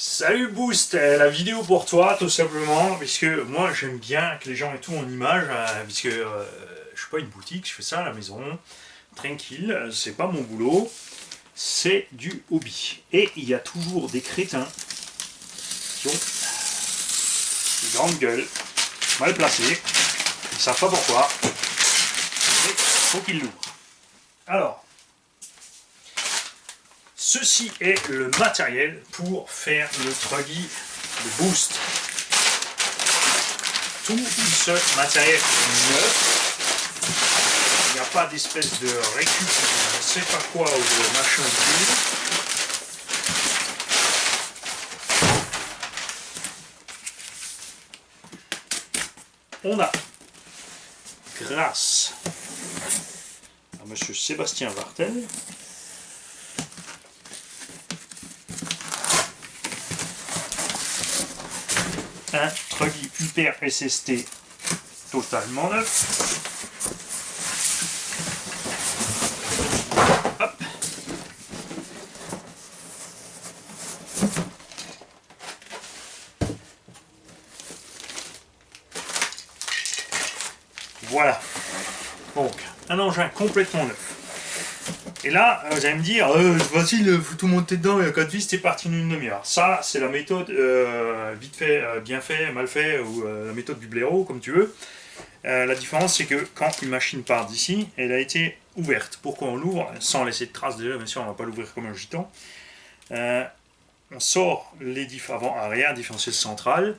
Salut Boost, la vidéo pour toi tout simplement, puisque moi j'aime bien que les gens aient tout en image, puisque je suis pas une boutique, je fais ça à la maison, tranquille, c'est pas mon boulot, c'est du hobby. Et il y a toujours des crétins qui ont des grandes gueules, mal placées, ils savent pas pourquoi, mais faut qu'ils l'ouvrent. Alors, ceci est le matériel pour faire le truggy de Boost. Tout ce matériel est neuf. Il n'y a pas d'espèce de récup, je ne sais pas quoi, ou de machin bidule. On a, grâce à monsieur Sébastien Vartel, un truggy Hyper SST totalement neuf. Hop. Voilà. Donc, un engin complètement neuf. Et là, vous allez me dire, c'est facile, faut tout monter dedans, et 4 vis, c'est parti en une demi-heure. Ça, c'est la méthode vite fait, bien fait, mal fait, ou la méthode du blaireau, comme tu veux. La différence, c'est que quand une machine part d'ici, elle a été ouverte. Pourquoi on l'ouvre? Sans laisser de traces déjà, bien sûr, on ne va pas l'ouvrir comme un gitan. On sort les diffs avant-arrière, différentiel central.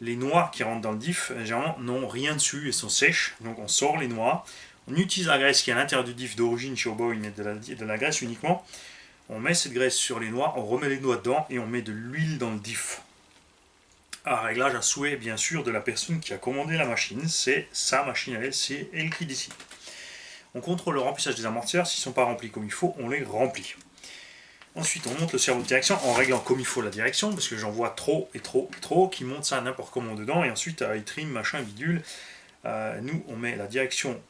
Les noix qui rentrent dans le diff, généralement, n'ont rien dessus et sont sèches. Donc on sort les noix. On utilise la graisse qui est à l'intérieur du diff d'origine chez Oboy, mais de la graisse uniquement. On met cette graisse sur les noix, on remet les noix dedans et on met de l'huile dans le diff. À réglage à souhait, bien sûr, de la personne qui a commandé la machine. C'est sa machine à elle, c'est elle qui décide. On contrôle le remplissage des amortisseurs. S'ils ne sont pas remplis comme il faut, on les remplit. Ensuite, on monte le cerveau de direction en réglant comme il faut la direction, parce que j'en vois trop et trop et trop qui montent ça n'importe comment dedans, et ensuite, ils trim, machin, bidule. Nous, on met la direction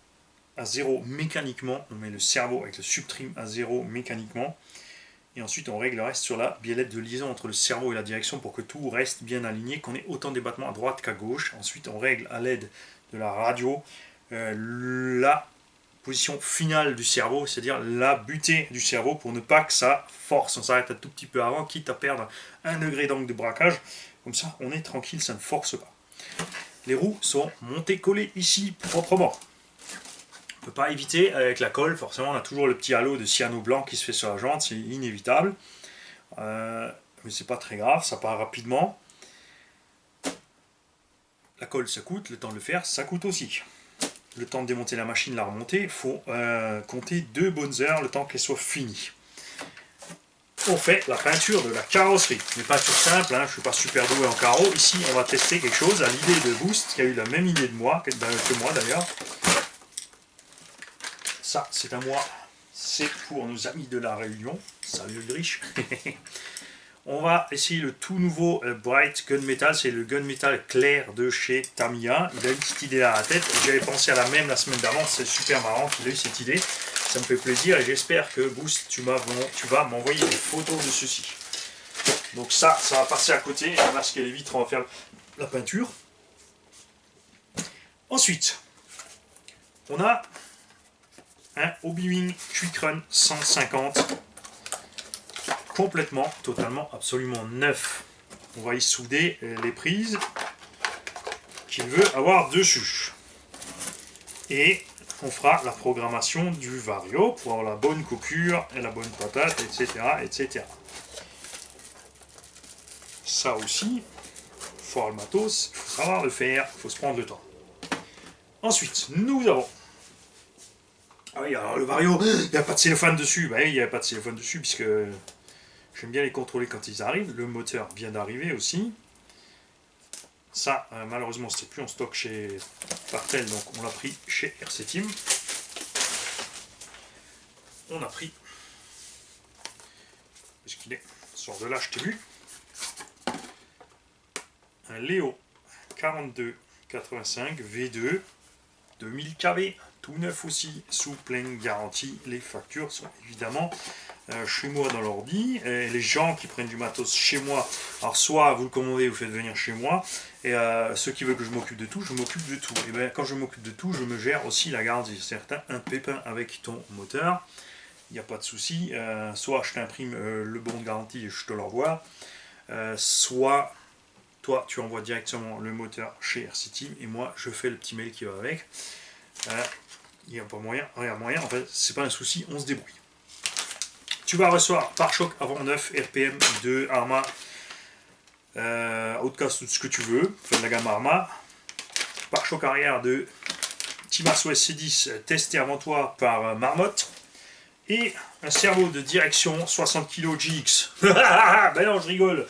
à 0 mécaniquement, on met le cerveau avec le subtrim à 0 mécaniquement, et ensuite on règle le reste sur la biellette de liaison entre le cerveau et la direction pour que tout reste bien aligné, qu'on ait autant de battements à droite qu'à gauche. Ensuite on règle à l'aide de la radio la position finale du cerveau, c'est-à-dire la butée du cerveau pour ne pas que ça force, on s'arrête un tout petit peu avant, quitte à perdre 1 degré d'angle de braquage, comme ça on est tranquille, ça ne force pas. Les roues sont montées collées ici proprement. On ne peut pas éviter avec la colle, forcément on a toujours le petit halo de cyano blanc qui se fait sur la jante, c'est inévitable. Mais c'est pas très grave, ça part rapidement. La colle ça coûte, le temps de le faire ça coûte aussi. Le temps de démonter la machine, la remonter, il faut compter 2 bonnes heures, le temps qu'elle soit finie. On fait la peinture de la carrosserie. Une peinture simple, hein, je ne suis pas super doué en carreau. Ici on va tester quelque chose à l'idée de Boost, qui a eu la même idée de moi, que moi d'ailleurs. Ça, c'est à moi. C'est pour nos amis de la Réunion. Salut le riche. On va essayer le tout nouveau Bright Gunmetal. C'est le Gunmetal clair de chez Tamiya. Il a une petite idée à la tête. J'avais pensé à la même la semaine d'avant. C'est super marrant qu'il ait eu cette idée. Ça me fait plaisir et j'espère que Boost, tu vas m'envoyer des photos de ceci. Donc ça va passer à côté. On va masquer les vitres. On va faire la peinture. Ensuite, on a un Obi-Wan Quick Run 150 complètement, totalement, absolument neuf. On va y souder les prises qu'il veut avoir dessus. Et on fera la programmation du Vario pour avoir la bonne coupure et la bonne patate, etc. etc. Ça aussi, il faut avoir le matos, il faut savoir le faire, il faut se prendre le temps. Ensuite, nous avons... Ah oui, alors le Vario, il n'y a pas de cellophane dessus. Bah oui, il n'y a pas de cellophane dessus, puisque j'aime bien les contrôler quand ils arrivent. Le moteur vient d'arriver aussi. Ça, malheureusement, c'était plus en stock chez Vartel, donc on l'a pris chez RC Team. On a pris, qu'est-ce qu'il est, sort de là, je t'ai vu, un Léo 4285 V2 2000 kV, tout neuf aussi, sous pleine garantie. Les factures sont évidemment chez moi dans l'ordi, et les gens qui prennent du matos chez moi, alors soit vous le commandez, vous faites venir chez moi, et ceux qui veulent que je m'occupe de tout, je m'occupe de tout. Et bien quand je m'occupe de tout, je me gère aussi la garantie. Certains, un pépin avec ton moteur, il n'y a pas de souci, soit je t'imprime le bon de garantie et je te l'envoie, soit toi tu envoies directement le moteur chez RCT et moi je fais le petit mail qui va avec. Il n'y a pas moyen, en fait c'est pas un souci, on se débrouille. Tu vas recevoir pare-choc avant neuf, RPM de Arma, Outcast, tout ce que tu veux, de la gamme Arma, pare-choc arrière de Timasso SC10 testé avant toi par Marmotte, et un cerveau de direction 60 kg GX. Ben non, je rigole.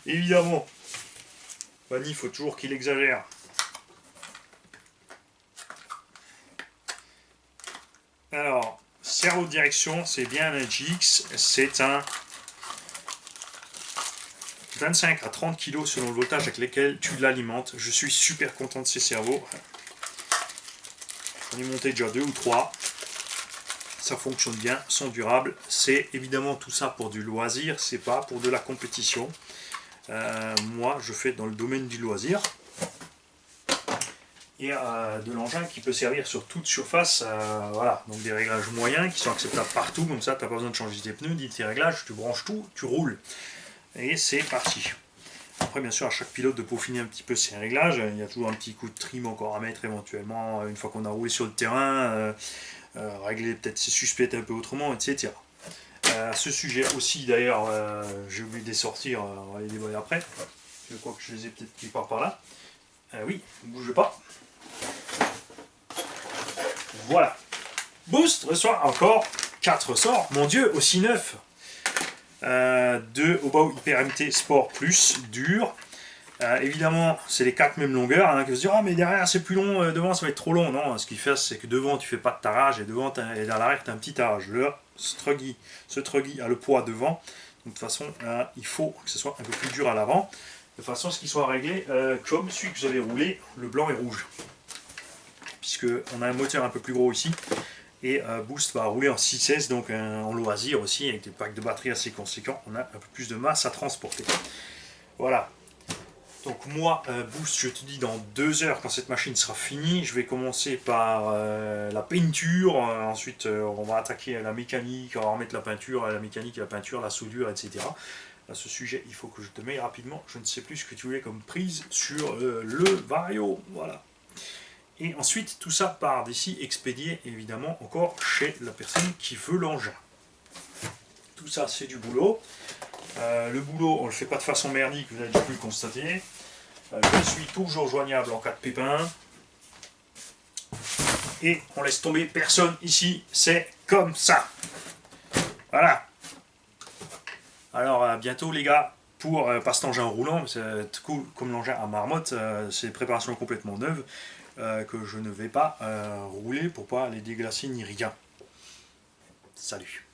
Évidemment. Fanny, il faut toujours qu'il exagère. Alors, cerveau de direction, c'est bien un GX, c'est un 25 à 30 kg selon le voltage avec lequel tu l'alimentes. Je suis super content de ces cerveaux. J'en ai monté déjà 2 ou 3. Ça fonctionne bien, sont durables. C'est évidemment tout ça pour du loisir, c'est pas pour de la compétition. Moi, je fais dans le domaine du loisir. Et de l'engin qui peut servir sur toute surface, voilà, donc des réglages moyens qui sont acceptables partout, comme ça tu n'as pas besoin de changer tes pneus, ni tes réglages, tu branches tout, tu roules. Et c'est parti. Après bien sûr à chaque pilote de peaufiner un petit peu ses réglages, il y a toujours un petit coup de trim encore à mettre éventuellement, une fois qu'on a roulé sur le terrain, régler peut-être ses suspects un peu autrement, etc. À ce sujet aussi d'ailleurs, j'ai oublié de les sortir, on va les dévoiler après, je crois que je les ai peut-être quelque part par là. Oui, ne bougez pas. Voilà. Boost reçoit encore 4 sorts. Mon Dieu, aussi neuf. De Hobao Hyper MT Sport Plus dur. Évidemment, c'est les 4 mêmes longueurs. Hein, qui se disent, ah, mais derrière c'est plus long, devant ça va être trop long. Non, ce qu'il fait, c'est que devant tu fais pas de tarage et devant et dans l'arrière tu as un petit tarage. Ce truggy a le poids devant. Donc, de toute façon, il faut que ce soit un peu plus dur à l'avant. De façon à ce qu'il soit réglé comme celui que vous avez roulé, le blanc et rouge. Puisque on a un moteur un peu plus gros ici. Et Boost va rouler en 6S, donc en loisir aussi, avec des packs de batterie assez conséquents. On a un peu plus de masse à transporter. Voilà. Donc moi, Boost, je te dis dans 2 heures, quand cette machine sera finie, je vais commencer par la peinture. Ensuite, on va attaquer la mécanique, on va remettre la peinture, la mécanique, la peinture, la soudure, etc. À ce sujet, il faut que je te mette rapidement. Je ne sais plus ce que tu voulais comme prise sur le Vario. Voilà. Et ensuite, tout ça part d'ici, expédié évidemment encore chez la personne qui veut l'engin. Tout ça, c'est du boulot. Le boulot, on ne le fait pas de façon merdique, vous avez déjà pu le constater. Je suis toujours joignable en cas de pépin. Et on laisse tomber personne ici, c'est comme ça. Voilà. Alors, à bientôt les gars. Pour pas cet engin roulant, c'est cool comme l'engin à Marmotte, c'est une préparation complètement neuve. Que je ne vais pas rouler pour pas les déglacer ni rien. Salut.